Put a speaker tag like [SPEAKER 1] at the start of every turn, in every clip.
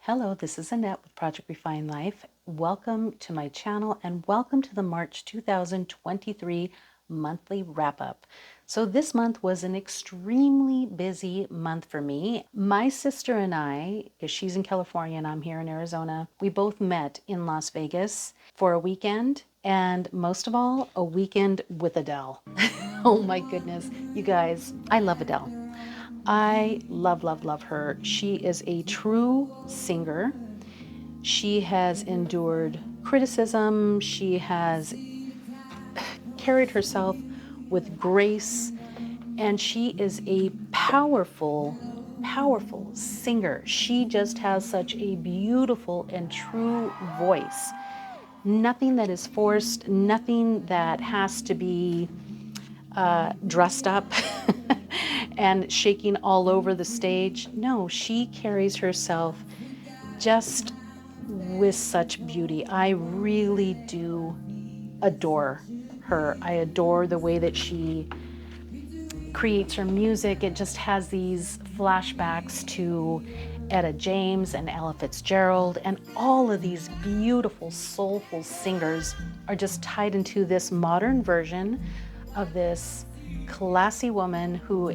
[SPEAKER 1] Hello, this is Annette with Project Refine Life. Welcome to my channel and welcome to the March 2023 monthly wrap-up. So this month was an extremely busy month for me. My sister and I, because she's in California and I'm here in Arizona, we both met in Las Vegas for a weekend, and most of all, a weekend with Adele. Oh my goodness, you guys, I love Adele. I love, love, love her. She is a true singer. She has endured criticism. She has carried herself with grace, and she is a powerful, powerful singer. She just has such a beautiful and true voice. Nothing that is forced, nothing that has to be dressed up and shaking all over the stage. No, she carries herself just with such beauty. I really do adore her. I adore the way that she creates her music. It just has these flashbacks to Etta James and Ella Fitzgerald, and all of these beautiful, soulful singers are just tied into this modern version of this classy woman who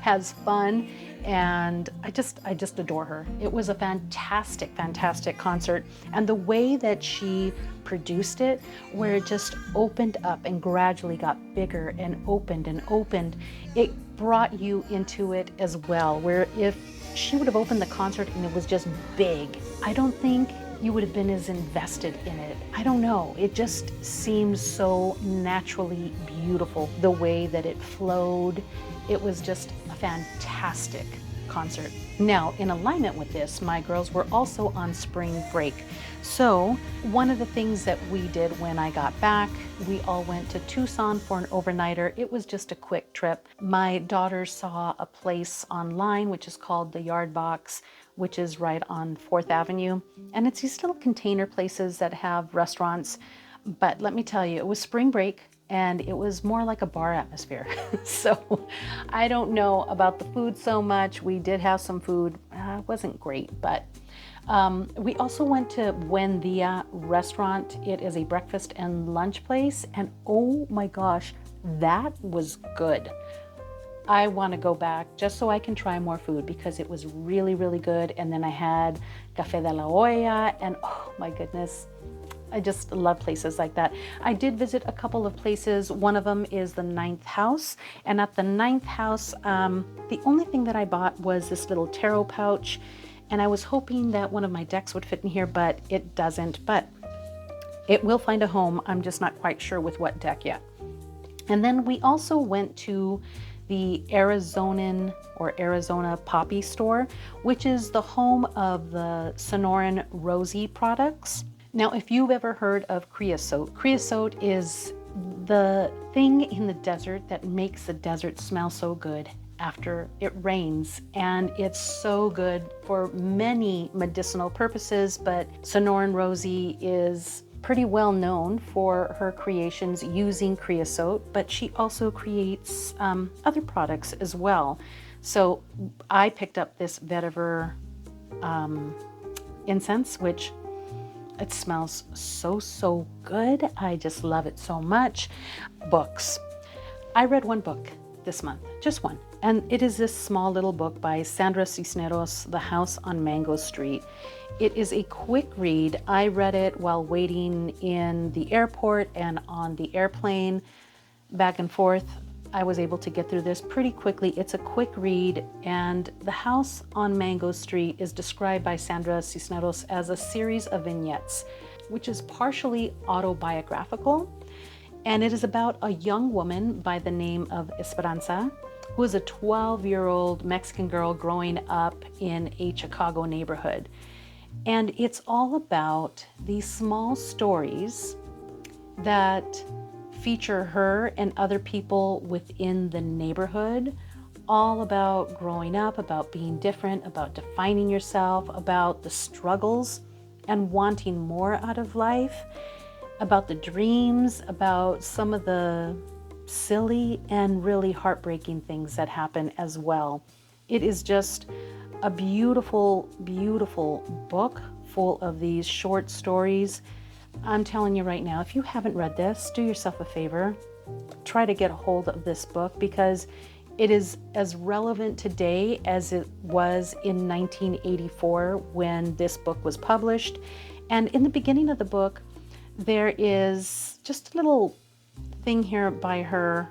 [SPEAKER 1] has fun, and I just adore her. It was a fantastic, fantastic concert, and the way that she produced it, where it just opened up and gradually got bigger and opened, it brought you into it as well, where if she would have opened the concert and it was just big, I don't think you would have been as invested in it. I don't know. It just seems so naturally beautiful, the way that it flowed. It was just a fantastic concert. Now, in alignment with this, my girls were also on spring break. So one of the things that we did when I got back, we all went to Tucson for an overnighter. It was just a quick trip. My daughter saw a place online, which is called the Yard Box, which is right on 4th Avenue. And it's these little container places that have restaurants. But let me tell you, it was spring break and it was more like a bar atmosphere. So I don't know about the food so much. We did have some food. It wasn't great, but we also went to Buen Dia restaurant. It is a breakfast and lunch place. And oh my gosh, that was good. I want to go back just so I can try more food because it was really, really good. And then I had Café de la Olla, and oh my goodness, I just love places like that. I did visit a couple of places. One of them is the Ninth House. And at the Ninth House, the only thing that I bought was this little tarot pouch. And I was hoping that one of my decks would fit in here, but it doesn't. But it will find a home. I'm just not quite sure with what deck yet. And then we also went to the Arizona Poppy store, which is the home of the Sonoran Rosie products. Now, if you've ever heard of creosote, creosote is the thing in the desert that makes the desert smell so good after it rains, and it's so good for many medicinal purposes, but Sonoran Rosie is pretty well known for her creations using creosote, but she also creates other products as well. So I picked up this vetiver incense, which it smells so good. I just love it so much. Books. I read one book this month, just one. And it is this small little book by Sandra Cisneros, The House on Mango Street. It is a quick read. I read it while waiting in the airport and on the airplane, back and forth. I was able to get through this pretty quickly. It's a quick read, and The House on Mango Street is described by Sandra Cisneros as a series of vignettes, which is partially autobiographical. And it is about a young woman by the name of Esperanza, who is a 12-year-old Mexican girl growing up in a Chicago neighborhood. And it's all about these small stories that feature her and other people within the neighborhood, all about growing up, about being different, about defining yourself, about the struggles and wanting more out of life, about the dreams, about some of the silly and really heartbreaking things that happen as well. It is just a beautiful, beautiful book full of these short stories. I'm telling you right now, if you haven't read this, do yourself a favor. Try to get a hold of this book because it is as relevant today as it was in 1984 when this book was published. And in the beginning of the book, there is just a little thing here by her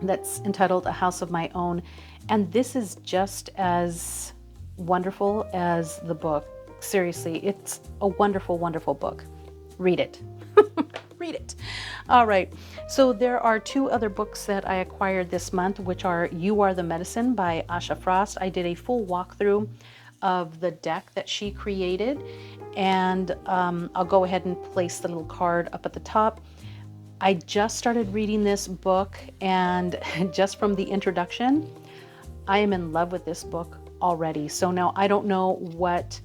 [SPEAKER 1] that's entitled A House of My Own. And this is just as wonderful as the book. Seriously, it's a wonderful, wonderful book. Read it. Read it. All right. So there are two other books that I acquired this month, which are You Are the Medicine by Asha Frost. I did a full walkthrough of the deck that she created. And I'll go ahead and place the little card up at the top. I just started reading this book, and just from the introduction, I am in love with this book already. So now I don't know what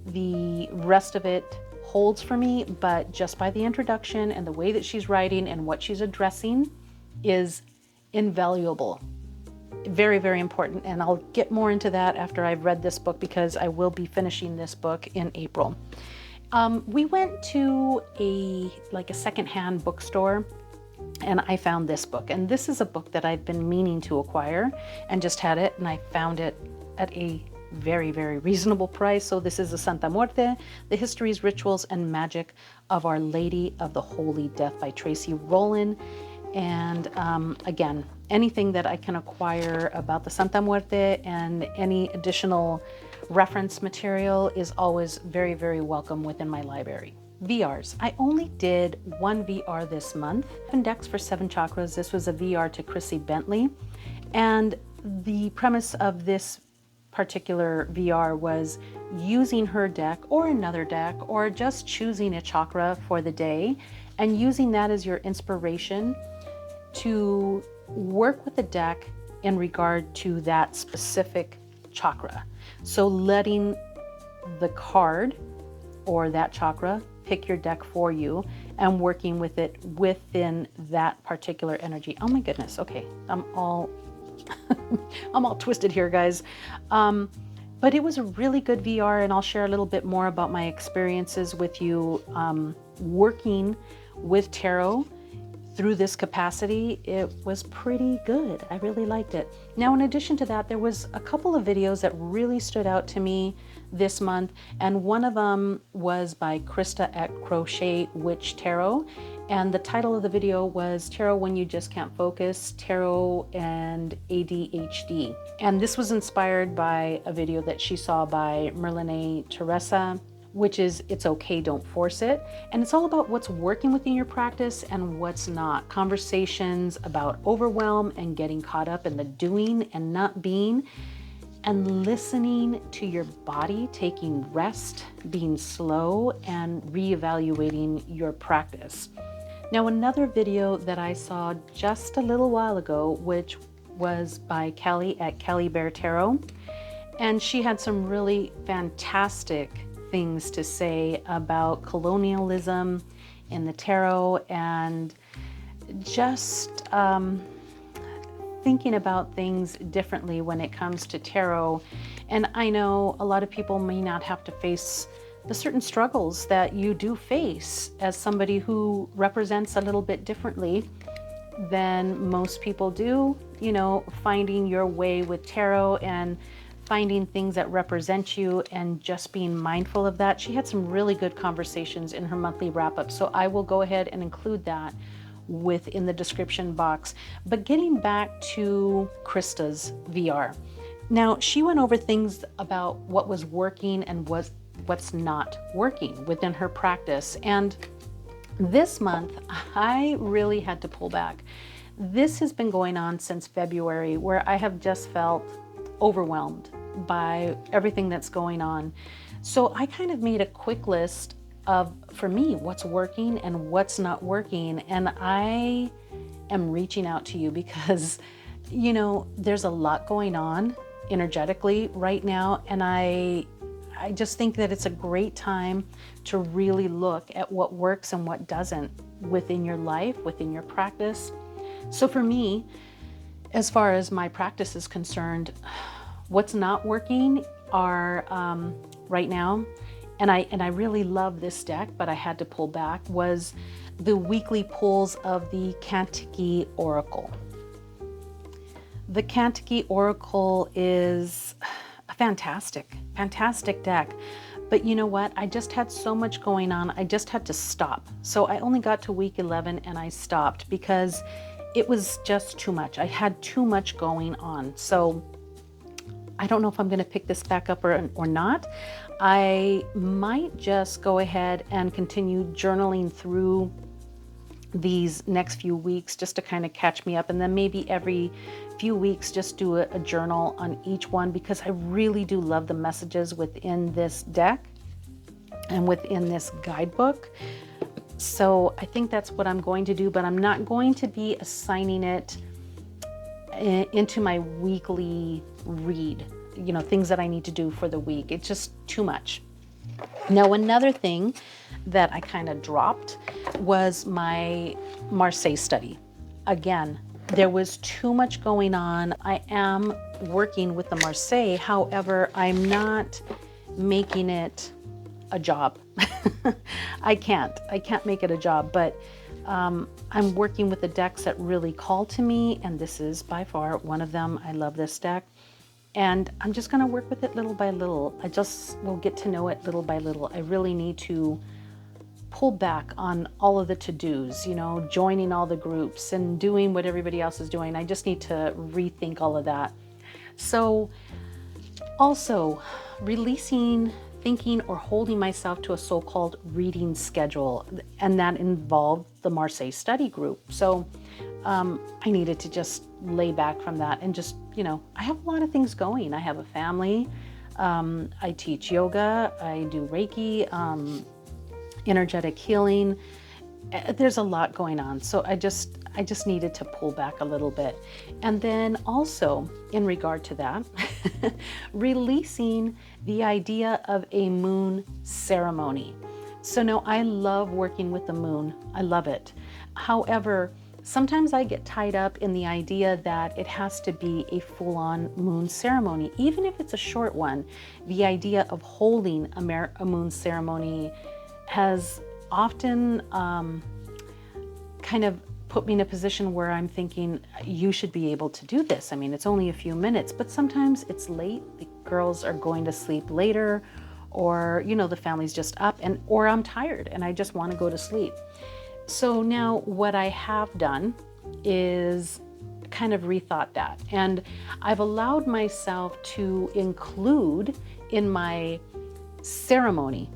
[SPEAKER 1] the rest of it holds for me, but just by the introduction and the way that she's writing and what she's addressing is invaluable. Very, very important. And I'll get more into that after I've read this book because I will be finishing this book in April. We went to a secondhand bookstore and I found this book. And this is a book that I've been meaning to acquire and just had it, and I found it at a very, very reasonable price. So this is the Santa Muerte, The Histories, Rituals, and Magic of Our Lady of the Holy Death by Tracy Rowland. And again, anything that I can acquire about the Santa Muerte and any additional reference material is always very, very welcome within my library. VRs. I only did one VR this month. 7 decks for 7 chakras. This was a VR to Chrissy Bentley. And the premise of this particular VR was using her deck or another deck or just choosing a chakra for the day and using that as your inspiration to work with the deck in regard to that specific chakra. So letting the card or that chakra pick your deck for you and working with it within that particular energy. Oh my goodness. Okay. I'm all twisted here, guys. But it was a really good VR, and I'll share a little bit more about my experiences with you working with tarot through this capacity. It was pretty good. I really liked it. Now, in addition to that, there was a couple of videos that really stood out to me this month, and one of them was by Krista at Crochet Witch Tarot, and the title of the video was Tarot When You Just Can't Focus, Tarot and ADHD. And this was inspired by a video that she saw by Merline Teresa, which is It's Okay, Don't Force It. And it's all about what's working within your practice and what's not. Conversations about overwhelm and getting caught up in the doing and not being, and listening to your body, taking rest, being slow, and reevaluating your practice. Now, another video that I saw just a little while ago, which was by Callie at Callie Bear Tarot, and she had some really fantastic things to say about colonialism in the tarot and just thinking about things differently when it comes to tarot. And I know a lot of people may not have to face the certain struggles that you do face as somebody who represents a little bit differently than most people do, you know, finding your way with tarot and finding things that represent you and just being mindful of that. She had some really good conversations in her monthly wrap-up, so I will go ahead and include that within the description box. But getting back to Krista's VR. Now, she went over things about what was working and what's not working within her practice. And this month, I really had to pull back. This has been going on since February, where I have just felt overwhelmed by everything that's going on. So I kind of made a quick list of, for me, what's working and what's not working. And I am reaching out to you because, you know, there's a lot going on energetically right now. And I just think that it's a great time to really look at what works and what doesn't within your life, within your practice. So for me, As far as my practice is concerned, what's not working are right now, and I really love this deck, but I had to pull back, was the weekly pulls of the Cantigee Oracle. The Cantigee Oracle is a fantastic deck. But you know what? I just had so much going on. I just had to stop. So I only got to week 11 and I stopped because it was just too much. I had too much going on. So I don't know if I'm going to pick this back up or not. I might just go ahead and continue journaling through these next few weeks just to kind of catch me up, and then maybe every few weeks just do a journal on each one, because I really do love the messages within this deck and within this guidebook. So I think that's what I'm going to do, but I'm not going to be assigning it into my weekly read, you know, things that I need to do for the week. It's just too much. Now, another thing that I kind of dropped was my Marseille study. Again, there was too much going on. I am working with the Marseille, however, I'm not making it a job. I can't make it a job, but I'm working with the decks that really call to me, and this is by far one of them. I love this deck. And I'm just going to work with it little by little. I just will get to know it little by little. I really need to pull back on all of the to-dos, you know, joining all the groups and doing what everybody else is doing. I just need to rethink all of that. So also releasing, thinking, or holding myself to a so-called reading schedule, and that involved the Marseille Study group. So I needed to just lay back from that and just, you know, I have a lot of things going. I have a family. I teach yoga. I do Reiki, energetic healing. There's a lot going on. So I just needed to pull back a little bit. And then also in regard to that, releasing the idea of a moon ceremony. So now I love working with the moon. I love it. However, sometimes I get tied up in the idea that it has to be a full-on moon ceremony, even if it's a short one. The idea of holding a moon ceremony has often kind of put me in a position where I'm thinking, you should be able to do this. I mean, it's only a few minutes, but sometimes it's late. The girls are going to sleep later, or, you know, the family's just up, or I'm tired and I just want to go to sleep. So now what I have done is kind of rethought that, and I've allowed myself to include in my ceremony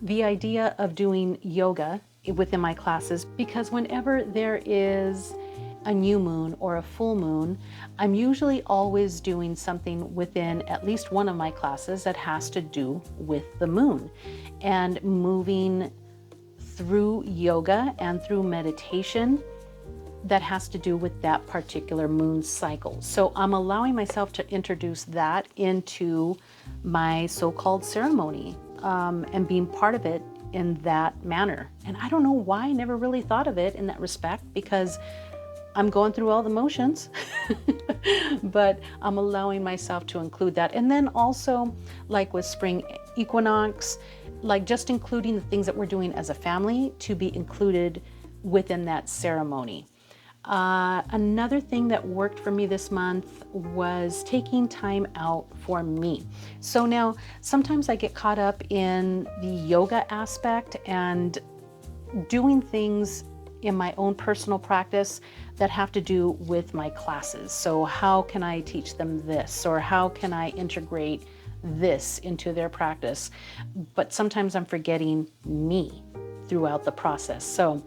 [SPEAKER 1] the idea of doing yoga within my classes, because whenever there is a new moon or a full moon, I'm usually always doing something within at least one of my classes that has to do with the moon, and moving through yoga and through meditation that has to do with that particular moon cycle. So I'm allowing myself to introduce that into my so-called ceremony, and being part of it in that manner. And I don't know why I never really thought of it in that respect, because I'm going through all the motions, but I'm allowing myself to include that. And then also, like with spring equinox, like just including the things that we're doing as a family to be included within that ceremony. Another thing that worked for me this month was taking time out for me. So now sometimes I get caught up in the yoga aspect and doing things in my own personal practice that have to do with my classes. So how can I teach them this, or how can I integrate this into their practice? But sometimes I'm forgetting me throughout the process. So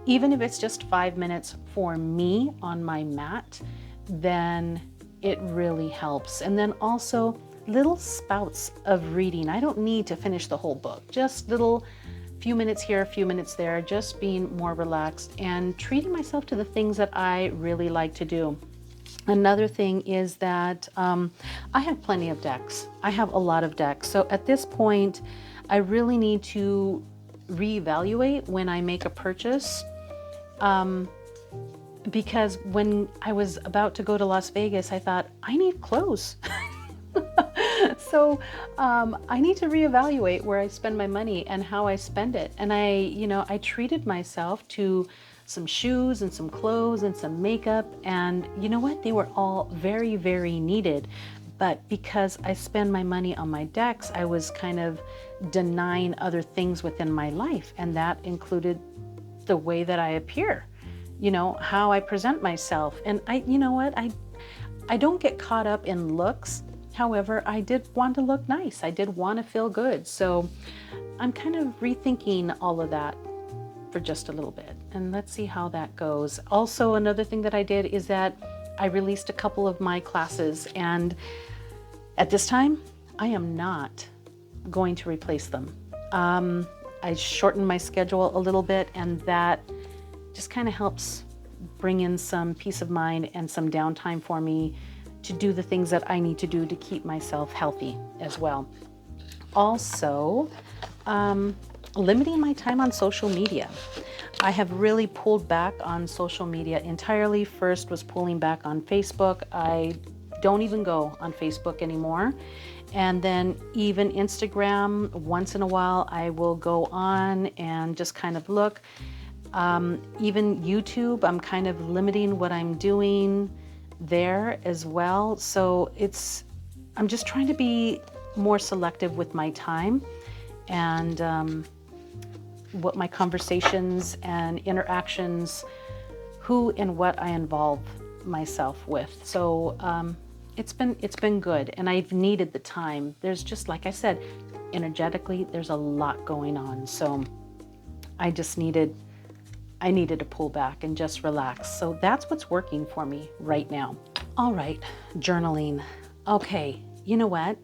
[SPEAKER 1] even if it's just 5 minutes for me on my mat, then it really helps. And then also little spouts of reading. I don't need to finish the whole book, just little few minutes here, a few minutes there, just being more relaxed and treating myself to the things that I really like to do. Another thing is that I have plenty of decks. I have a lot of decks. So at this point, I really need to reevaluate when I make a purchase. because when I was about to go to Las Vegas, I thought, I need clothes. So I need to reevaluate where I spend my money and how I spend it. And I treated myself to some shoes and some clothes and some makeup. And you know what? They were all very, very needed. But because I spend my money on my decks, I was kind of denying other things within my life. And that included the way that I appear, how I present myself. And you know what? I don't get caught up in looks. However, I did want to look nice. I did want to feel good. So I'm kind of rethinking all of that for just a little bit. And let's see how that goes. Also, another thing that I did is that I released a couple of my classes. And at this time, I am not going to replace them. I shortened my schedule a little bit, and that just kind of helps bring in some peace of mind and some downtime for me to do the things that I need to do to keep myself healthy as well. Also, limiting my time on social media. I have really pulled back on social media entirely. First was pulling back on Facebook. I don't even go on Facebook anymore. And then even Instagram, once in a while, I will go on and just kind of look. Even YouTube, I'm kind of limiting what I'm doing there as well. So I'm just trying to be more selective with my time and what my conversations and interactions, who and what I involve myself with. So it's been good, and I've needed the time. There's just, like I said, energetically, there's a lot going on. So I needed to pull back and just relax. So that's what's working for me right now. All right, journaling. Okay, you know what?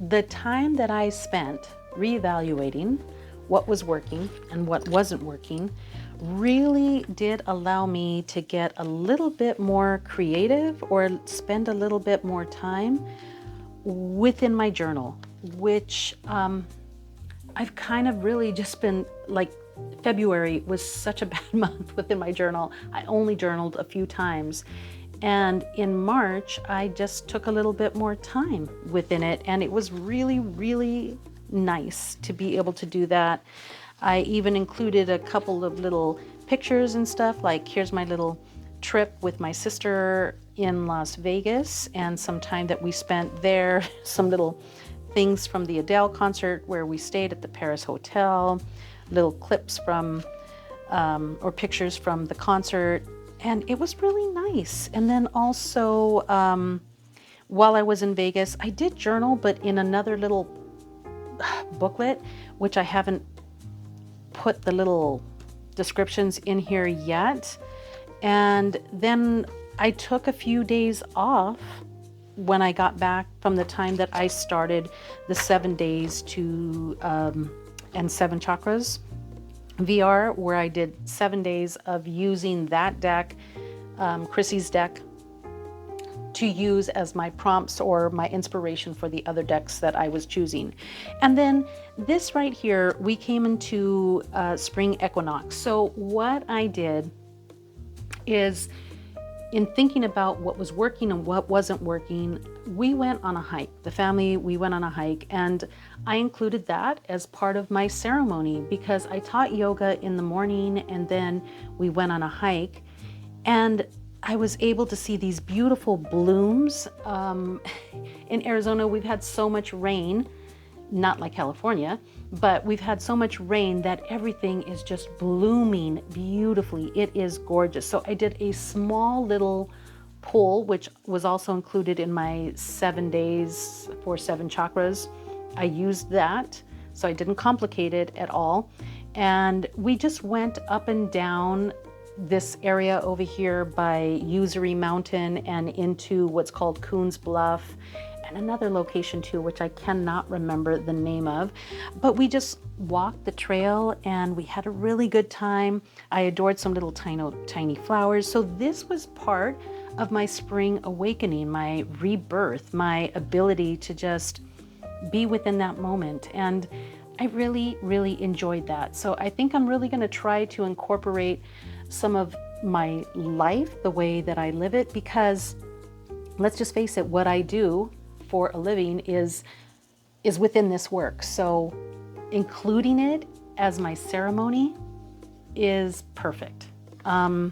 [SPEAKER 1] The time that I spent reevaluating what was working and what wasn't working really did allow me to get a little bit more creative or spend a little bit more time within my journal, which I've kind of really just been like, February was such a bad month within my journal. I only journaled a few times. And in March, I just took a little bit more time within it. And it was really, really nice to be able to do that. I even included a couple of little pictures and stuff, like here's my little trip with my sister in Las Vegas and some time that we spent there, some little things from the Adele concert where we stayed at the Paris Hotel, little clips from or pictures from the concert, and it was really nice. And then also while I was in Vegas, I did journal, but in another little booklet, which I haven't put the little descriptions in here yet. And then I took a few days off when I got back from the time that I started the 7 days to and 7 chakras VR, where I did 7 days of using that deck, Chrissy's deck, to use as my prompts or my inspiration for the other decks that I was choosing. And then this right here, we came into spring equinox. So what I did is, in thinking about what was working and what wasn't working, we went on a hike. The family, we went on a hike, and I included that as part of my ceremony because I taught yoga in the morning and then we went on a hike, and I was able to see these beautiful blooms. In Arizona, we've had so much rain, not like California, but we've had so much rain that everything is just blooming beautifully. It is gorgeous. So I did a small little pull, which was also included in my 7 days for 7 chakras. I used that, so I didn't complicate it at all. And we just went up and down this area over here by Uusi Mountain and into what's called Coons Bluff, and another location too, which I cannot remember the name of. But we just walked the trail and we had a really good time. I adored some little tiny flowers. So this was part of my spring awakening, my rebirth, my ability to just be within that moment. And I really, really enjoyed that. So I think I'm really going to try to incorporate some of my life, the way that I live it, because let's just face it, what I do for a living is within this work. So including it as my ceremony is perfect. And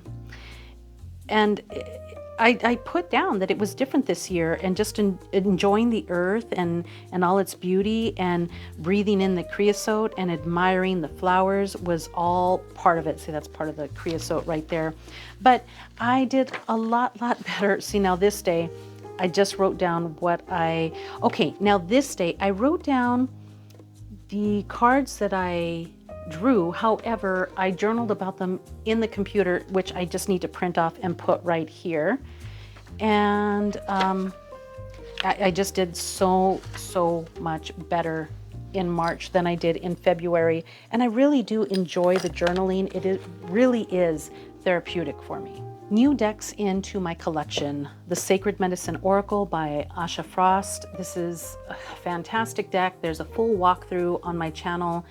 [SPEAKER 1] I put down that it was different this year, and just enjoying the earth and all its beauty, and breathing in the creosote and admiring the flowers was all part of it. See, that's part of the creosote right there. But I did a lot better. See, now this day, I just wrote down now this day, I wrote down the cards that I drew. However, I journaled about them in the computer, which I just need to print off and put right here. And I just did so much better in March than I did in February. And I really do enjoy the journaling. It really is therapeutic for me. New decks into my collection. The Sacred Medicine Oracle by Asha Frost. This is a fantastic deck. There's a full walkthrough on my channel.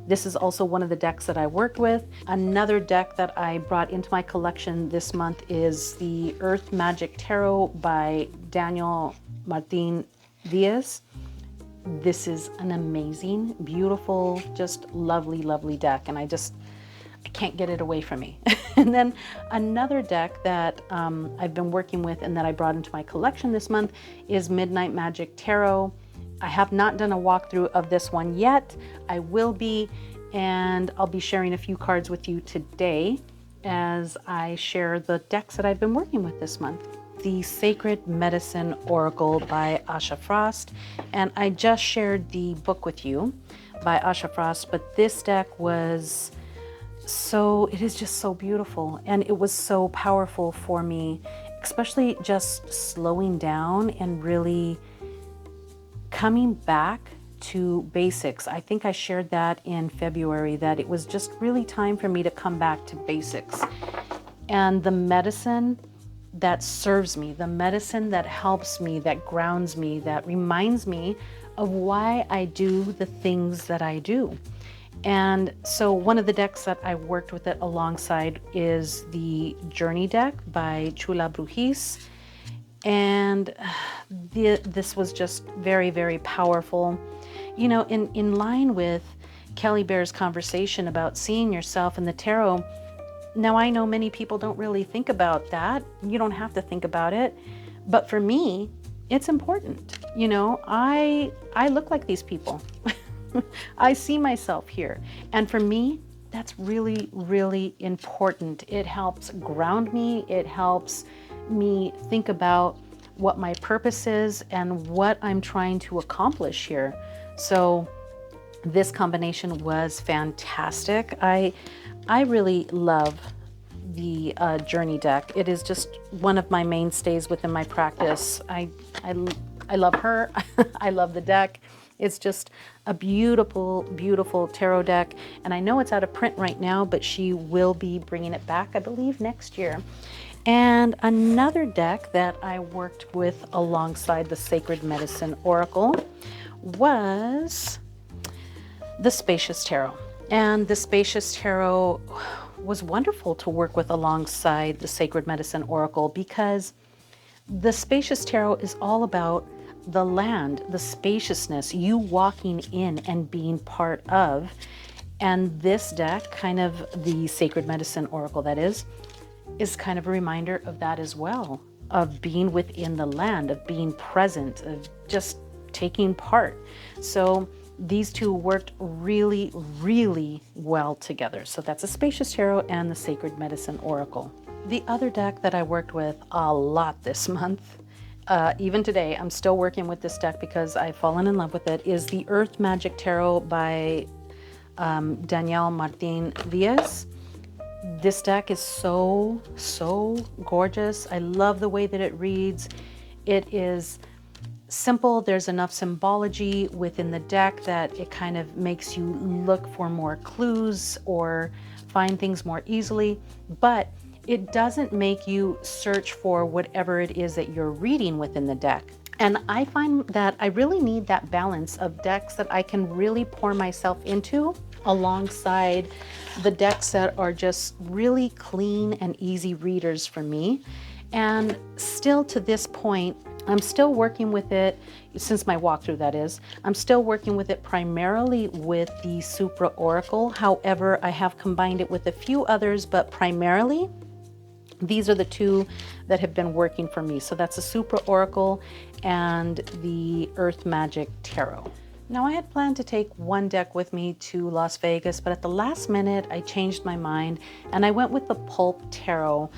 [SPEAKER 1] This is also one of the decks that I worked with. Another deck that I brought into my collection this month is the Earth Magic Tarot by Daniel Martin Diaz. This is an amazing, beautiful, just lovely deck, and I can't get it away from me. And then another deck that I've been working with and that I brought into my collection this month is Midnight Magic Tarot. I have not done a walkthrough of this one yet. I will be, and I'll be sharing a few cards with you today as I share the decks that I've been working with this month. The Sacred Medicine Oracle by Asha Frost, and I just shared the book with you by Asha Frost, but this deck it is just so beautiful, and it was so powerful for me, especially just slowing down and really coming back to basics. I think I shared that in February, that it was just really time for me to come back to basics. And the medicine that serves me, the medicine that helps me, that grounds me, that reminds me of why I do the things that I do. And so one of the decks that I worked with it alongside is the Journey deck by Chula Brujis. And this was just very powerful. You know, in line with Kelly Bear's conversation about seeing yourself in the tarot. Now, I know many people don't really think about that. You don't have to think about it. But for me, it's important. You know, I look like these people. I see myself here. And for me, that's really important. It helps ground me. It helps me think about what my purpose is and what I'm trying to accomplish here. So this combination was fantastic. I really love the Journey deck. It is just one of my mainstays within my practice. I love her. I love the deck. It's just a beautiful tarot deck. And I know it's out of print right now, but she will be bringing it back, I believe, next year. And another deck that I worked with alongside the Sacred Medicine Oracle was the Spacious Tarot. And the Spacious Tarot was wonderful to work with alongside the Sacred Medicine Oracle, because the Spacious Tarot is all about the land, the spaciousness, you walking in and being part of. And this deck, kind of the Sacred Medicine Oracle that is kind of a reminder of that as well, of being within the land, of being present, of just taking part. So these two worked really well together. So that's the Spacious Tarot and the Sacred Medicine Oracle. The other deck that I worked with a lot this month, even today, I'm still working with this deck because I've fallen in love with it, is the Earth Magic Tarot by Daniel Martin Diaz. This deck is so gorgeous. I love the way that it reads. It is simple. There's enough symbology within the deck that it kind of makes you look for more clues or find things more easily, but it doesn't make you search for whatever it is that you're reading within the deck. And I find that I really need that balance of decks that I can really pour myself into alongside the decks that are just really clean and easy readers for me. And still to this point, I'm still working with it, since my walkthrough that is, I'm still working with it primarily with the Supra Oracle. However, I have combined it with a few others, but primarily these are the two that have been working for me. So that's the Supra Oracle and the Earth Magic Tarot. Now I had planned to take one deck with me to Las Vegas, but at the last minute I changed my mind and I went with the Pulp Tarot.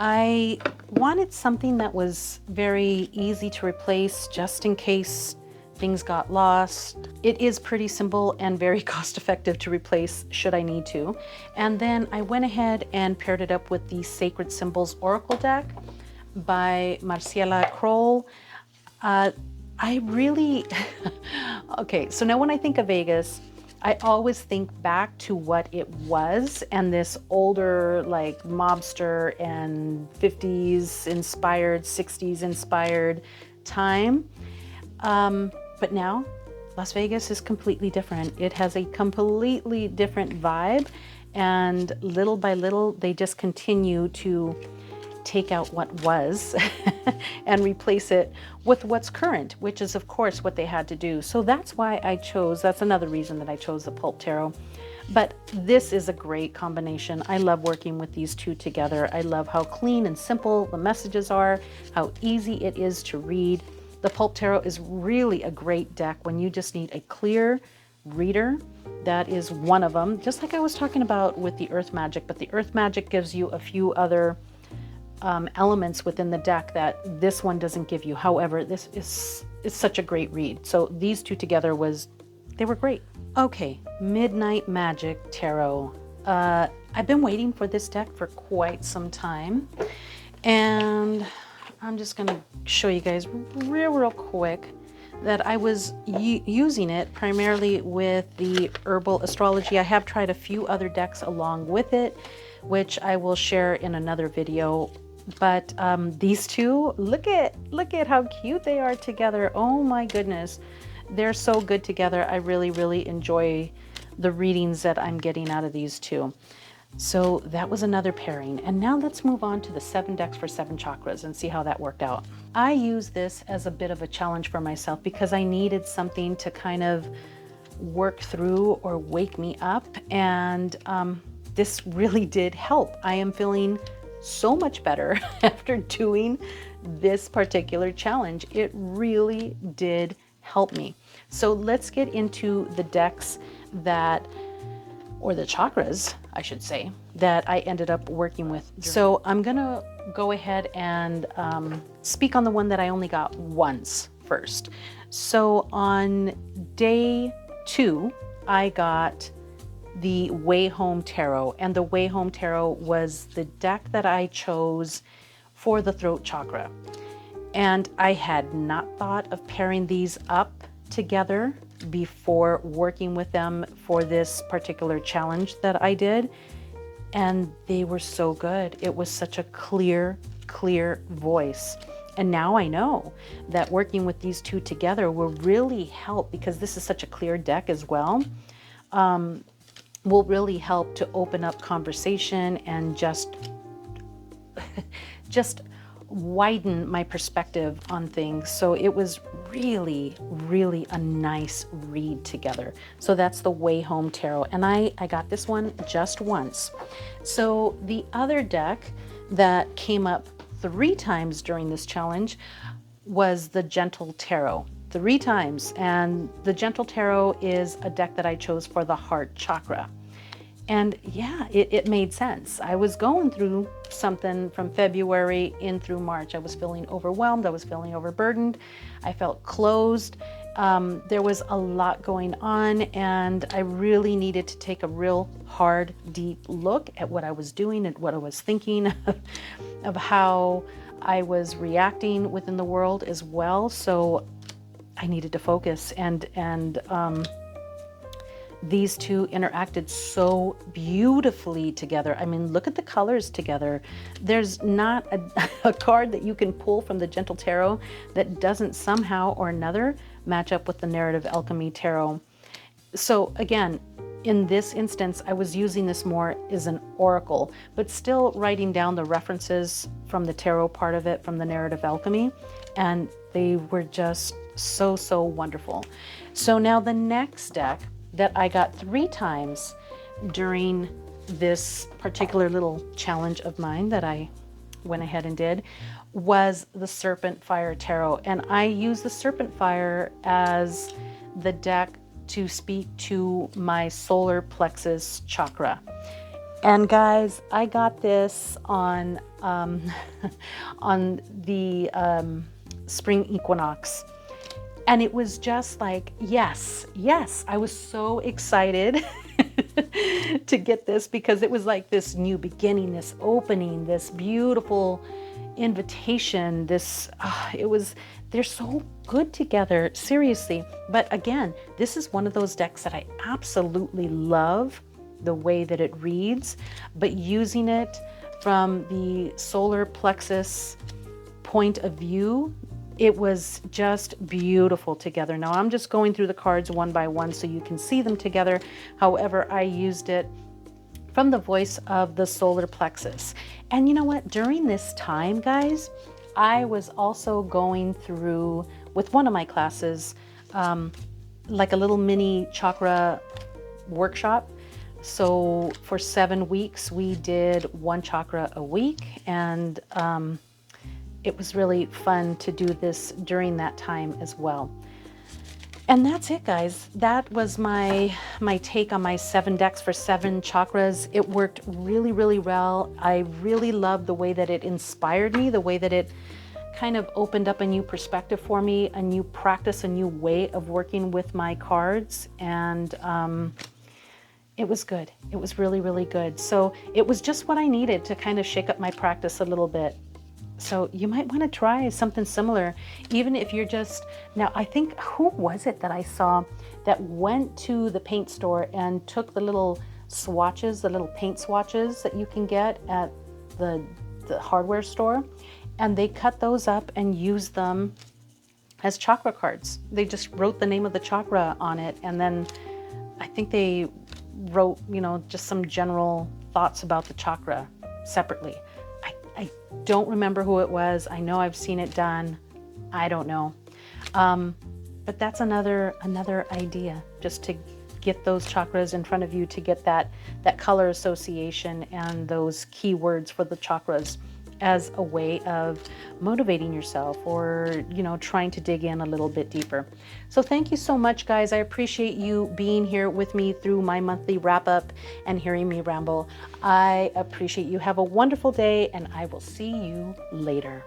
[SPEAKER 1] I wanted something that was very easy to replace just in case things got lost. It is pretty simple and very cost effective to replace should I need to. And then I went ahead and paired it up with the Sacred Symbols Oracle deck by Marcella Kroll. I really, okay, so now when I think of Vegas, I always think back to what it was and this older like mobster and 50s inspired, 60s inspired time. But now Las Vegas is completely different. It has a completely different vibe, and little by little, they just continue to take out what was and replace it with what's current, which is of course what they had to do. So that's why I chose, that's another reason that I chose the Pulp Tarot. But this is a great combination. I love working with these two together. I love how clean and simple the messages are, how easy it is to read. The Pulp Tarot is really a great deck when you just need a clear reader. That is one of them, just like I was talking about with the Earth Magic, but the Earth Magic gives you a few other elements within the deck that this one doesn't give you. However, this is such a great read. So these two together they were great. Okay, Midnight Magic Tarot. I've been waiting for this deck for quite some time, and I'm just gonna show you guys real quick that I was using it primarily with the Herbal Astrology. I have tried a few other decks along with it, which I will share in another video. But these two, look at how cute they are together. Oh my goodness, they're so good together. I really enjoy the readings that I'm getting out of these two. So that was another pairing. And now let's move on to the 7 decks for 7 chakras and see how that worked out. I use this as a bit of a challenge for myself because I needed something to kind of work through or wake me up. And this really did help. I am feeling so much better after doing this particular challenge. It really did help me. So let's get into the decks or the chakras, I should say, that I ended up working with. So I'm gonna go ahead and speak on the one that I only got once first. So on day 2, I got the Way Home Tarot, and the Way Home Tarot was the deck that I chose for the throat chakra. And I had not thought of pairing these up together before working with them for this particular challenge that I did. And they were so good. It was such a clear voice. And now I know that working with these two together will really help, because this is such a clear deck as well. Will really help to open up conversation and just widen my perspective on things. So it was really a nice read together. So that's the Way Home Tarot, and I got this one just once. So the other deck that came up 3 times during this challenge was the Gentle Tarot. 3 times, and the Gentle Tarot is a deck that I chose for the heart chakra. And yeah, it made sense. I was going through something from February in through March. I was feeling overwhelmed. I was feeling overburdened. I felt closed. There was a lot going on, and I really needed to take a real hard, deep look at what I was doing and what I was thinking of how I was reacting within the world as well. So I needed to focus and these two interacted so beautifully together. I mean, look at the colors together. There's not a card that you can pull from the Gentle Tarot that doesn't somehow or another match up with the Narrative Alchemy Tarot. So again, in this instance, I was using this more as an oracle, but still writing down the references from the tarot part of it, from the Narrative Alchemy, and they were just so, so wonderful. So now the next deck that I got 3 times during this particular little challenge of mine that I went ahead and did was the Serpent Fire Tarot. And I use the Serpent Fire as the deck to speak to my solar plexus chakra. And guys, I got this on on the spring equinox. And it was just like, yes, I was so excited to get this because it was like this new beginning, this opening, this beautiful invitation, they're so good together, seriously. But again, this is one of those decks that I absolutely love the way that it reads, but using it from the solar plexus point of view, it was just beautiful together. Now I'm just going through the cards one by one so you can see them together. However, I used it from the voice of the solar plexus. And you know what? During this time, guys, I was also going through, with one of my classes, like a little mini chakra workshop. So for 7 weeks, we did 1 chakra a week, and it was really fun to do this during that time as well. And that's it, guys. That was my take on my 7 decks for 7 chakras. It worked really, really well. I really loved the way that it inspired me, the way that it kind of opened up a new perspective for me, a new practice, a new way of working with my cards. And it was good. It was really, really good. So it was just what I needed to kind of shake up my practice a little bit. So you might want to try something similar, even if you're just, now I think, who was it that I saw that went to the paint store and took the little swatches, the little paint swatches that you can get at the hardware store, and they cut those up and used them as chakra cards. They just wrote the name of the chakra on it, and then I think they wrote, just some general thoughts about the chakra separately. I don't remember who it was. I know I've seen it done. I don't know. But that's another idea, just to get those chakras in front of you, to get that color association and those keywords for the chakras as a way of motivating yourself, or trying to dig in a little bit deeper. So thank you so much, guys. I appreciate you being here with me through my monthly wrap up and hearing me ramble. I appreciate you. Have a wonderful day, and I will see you later.